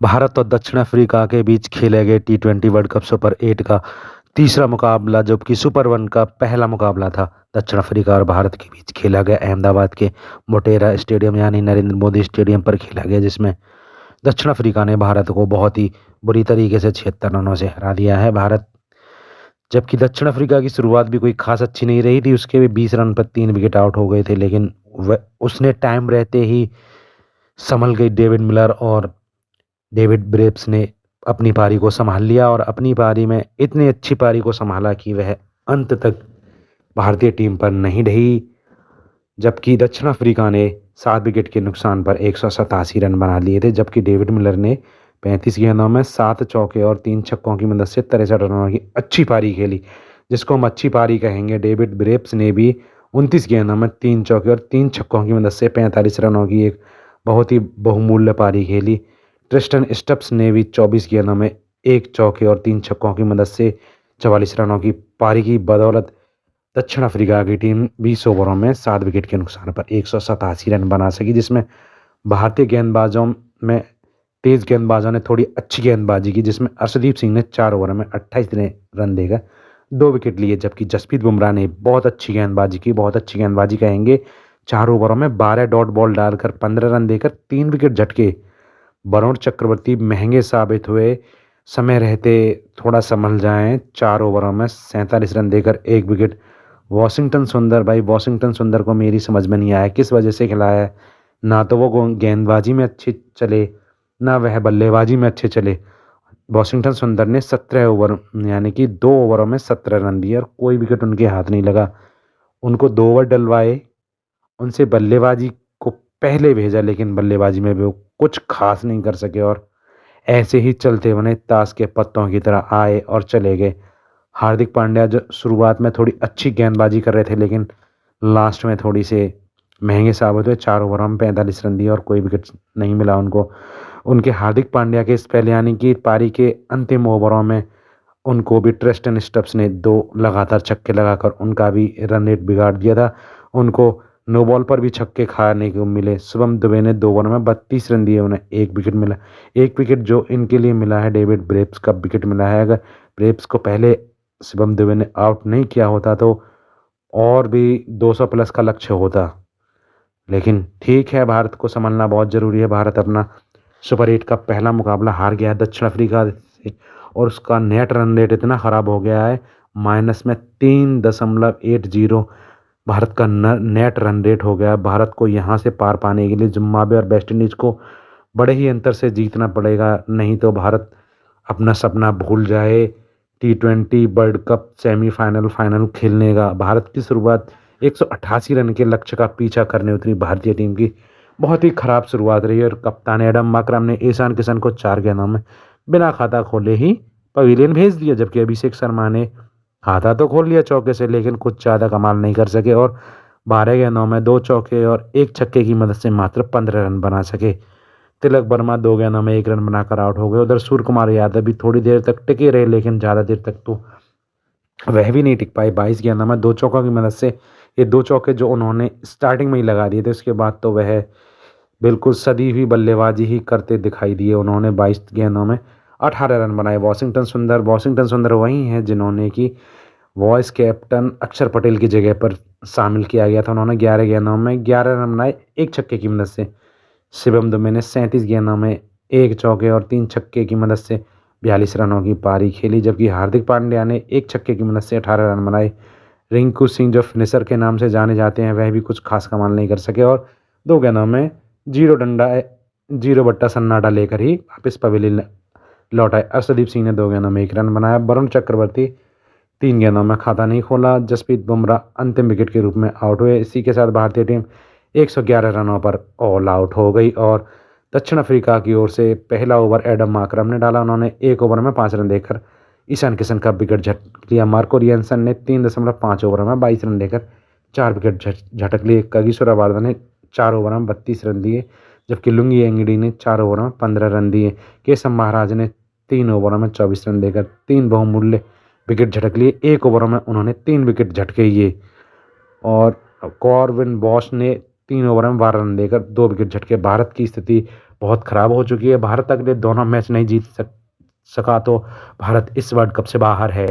भारत और दक्षिण अफ्रीका के बीच खेले गए टी20 वर्ल्ड कप सुपर 8 का तीसरा मुकाबला, जबकि सुपर 1 का पहला मुकाबला था, दक्षिण अफ्रीका और भारत के बीच खेला गया अहमदाबाद के मोटेरा स्टेडियम यानी नरेंद्र मोदी स्टेडियम पर खेला गया, जिसमें दक्षिण अफ्रीका ने भारत को बहुत ही बुरी तरीके से 76 रनों से हरा दिया है। भारत जबकि दक्षिण अफ्रीका की शुरुआत भी कोई खास अच्छी नहीं रही थी, उसके भी 20 रन पर 3 विकेट आउट हो गए थे, लेकिन उसने टाइम रहते ही संभल गई। डेविड मिलर और डेविड ब्रेब्स ने अपनी पारी को संभाल लिया और अपनी पारी में इतनी अच्छी पारी को संभाला कि वह अंत तक भारतीय टीम पर नहीं ढही, जबकि दक्षिण अफ्रीका ने 7 विकेट के नुकसान पर 187 रन बना लिए थे। जबकि डेविड मिलर ने 35 गेंदों में 7 चौके और 3 छक्कों की मदद से 63 रनों की अच्छी पारी खेली, जिसको हम अच्छी पारी कहेंगे। डेविड ब्रेब्स ने भी 29 गेंदों में 3 चौके और 3 छक्कों की मदद से 45 रनों की एक बहुत ही बहुमूल्य पारी खेली। ट्रिस्टन स्टब्स ने भी 24 गेंदों में 1 चौके और 3 छक्कों की मदद से 44 रनों की पारी की बदौलत दक्षिण अफ्रीका की टीम 20 ओवरों में 7 विकेट के नुकसान पर 187 रन बना सकी, जिसमें भारतीय गेंदबाजों में तेज गेंदबाजों ने थोड़ी अच्छी गेंदबाजी की, जिसमें अर्शदीप सिंह ने 4 ओवर में 28 रन देकर 2 विकेट लिए, जबकि जसप्रीत बुमराह ने बहुत अच्छी गेंदबाजी की, बहुत अच्छी गेंदबाजी कहेंगे। 4 ओवरों में 12 डॉट बॉल डालकर 15 रन देकर 3 विकेट झटके। वरुण चक्रवर्ती महंगे साबित हुए, समय रहते थोड़ा संभल जाएं। 4 ओवरों में 47 रन देकर 1 विकेट। वॉशिंगटन सुंदर को मेरी समझ में नहीं आया किस वजह से खिलाया है। ना तो वो गेंदबाजी में अच्छे चले, ना वह बल्लेबाजी में अच्छे चले। वॉशिंगटन सुंदर ने 17 ओवर यानी कि 2 ओवरों में 17 रन दिए और कोई विकेट उनके हाथ नहीं लगा। उनको 2 ओवर डलवाए, उनसे बल्लेबाजी को पहले भेजा, लेकिन बल्लेबाजी में भी वो कुछ खास नहीं कर सके और ऐसे ही चलते बने ताश के पत्तों की तरह आए और चले गए। हार्दिक पांड्या जो शुरुआत में थोड़ी अच्छी गेंदबाजी कर रहे थे, लेकिन लास्ट में थोड़ी से महंगे साबित हुए। 4 ओवरों में 45 रन दिए और कोई विकेट नहीं मिला उनको। उनके हार्दिक पांड्या के इस पहले यानी कि पारी के अंतिम ओवरों में उनको भी ट्रिस्टन स्टब्स ने 2 लगातार छक्के लगाकर उनका भी रन रेट बिगाड़ दिया था। उनको नो बॉल पर भी छक्के खाने को मिले। शुभम दुबे ने 2 ओवर में 32 रन दिए, उन्हें 1 विकेट मिला। 1 विकेट जो इनके लिए मिला है, डेविड ब्रेब्स का विकेट मिला है। अगर ब्रेब्स को पहले शुभम दुबे ने आउट नहीं किया होता तो और भी 200 प्लस का लक्ष्य होता, लेकिन ठीक है, भारत को संभलना बहुत ज़रूरी है। भारत अपना सुपर 8 का पहला मुकाबला हार गया है दक्षिण अफ्रीका से और उसका नेट रन रेट इतना ख़राब हो गया है, माइनस में 3.80 भारत का नेट रन रेट हो गया। भारत को यहाँ से पार पाने के लिए जिम्बाब्वे और वेस्ट इंडीज़ को बड़े ही अंतर से जीतना पड़ेगा, नहीं तो भारत अपना सपना भूल जाए टी20 वर्ल्ड कप सेमीफाइनल फाइनल खेलने का। भारत की शुरुआत 188 रन के लक्ष्य का पीछा करने उतरी भारतीय टीम की बहुत ही खराब शुरुआत रही और कप्तान एडम माकरम ने ईशान किशन को 4 गेंदों में बिना खाता खोले ही पवेलियन भेज दिया, जबकि अभिषेक शर्मा ने खाता तो खोल लिया चौके से, लेकिन कुछ ज़्यादा कमाल नहीं कर सके और 12 गेंदों में 2 चौके और 1 छक्के की मदद से मात्र 15 रन बना सके। तिलक वर्मा 2 गेंदों में 1 रन बनाकर आउट हो गए। उधर सूर्य कुमार यादव भी थोड़ी देर तक टिके रहे, लेकिन ज़्यादा देर तक तो वह भी नहीं टिक पाए। 22 गेंदों में 2 चौकों की मदद से, ये 2 चौके जो उन्होंने स्टार्टिंग में ही लगा दिए थे, उसके बाद तो वह बिल्कुल सदी हुई बल्लेबाजी ही करते दिखाई दिए। उन्होंने 22 गेंदों में 18 रन बनाए। वॉशिंगटन सुंदर वही हैं जिन्होंने कि वॉइस कैप्टन अक्षर पटेल की जगह पर शामिल किया गया था। उन्होंने 11 गेंदों में 11 रन बनाए 1 छक्के की मदद से। शिवम दुबे ने 37 गेंदों में 1 चौके और 3 छक्के की मदद से 42 रनों की पारी खेली, जबकि हार्दिक पांड्या ने 1 छक्के की मदद से 18 रन बनाए। रिंकू सिंह जो फिनिशर के नाम से जाने जाते हैं, वह भी कुछ खास कमाल नहीं कर सके और 2 गेंदों में 0 बट्टा सन्नाटा लेकर ही वापस पवेलियन लौट आए। अर्शदीप सिंह ने 2 गेंदों में 1 रन बनाया। वरुण चक्रवर्ती 3 गेंदों में खाता नहीं खोला। जसप्रीत बुमराह अंतिम विकेट के रूप में आउट हुए। इसी के साथ भारतीय टीम 111 रनों पर ऑल आउट हो गई और दक्षिण अफ्रीका की ओर से पहला ओवर एडम माकरम ने डाला। उन्होंने 1 ओवर में 5 रन देकर ईशान किशन का विकेट झटक लिया। मार्को रियनसन ने 3.5 ओवर में 22 रन देकर 4 विकेट झटक लिए। कगिसो रबादा ने 4 ओवर में 32 रन दिए, जबकि लुंगी एंगडी ने 4 ओवर में 15 रन दिए। केशव महाराज ने 3 ओवरों में 24 रन देकर 3 बहुमूल्य विकेट झटक लिए। 1 ओवर में उन्होंने 3 विकेट झटके ये और कॉर्विन बॉश ने 3 ओवर में 12 रन देकर 2 विकेट झटके। भारत की स्थिति बहुत ख़राब हो चुकी है। भारत अगले दोनों मैच नहीं जीत सका तो भारत इस वर्ल्ड कप से बाहर है।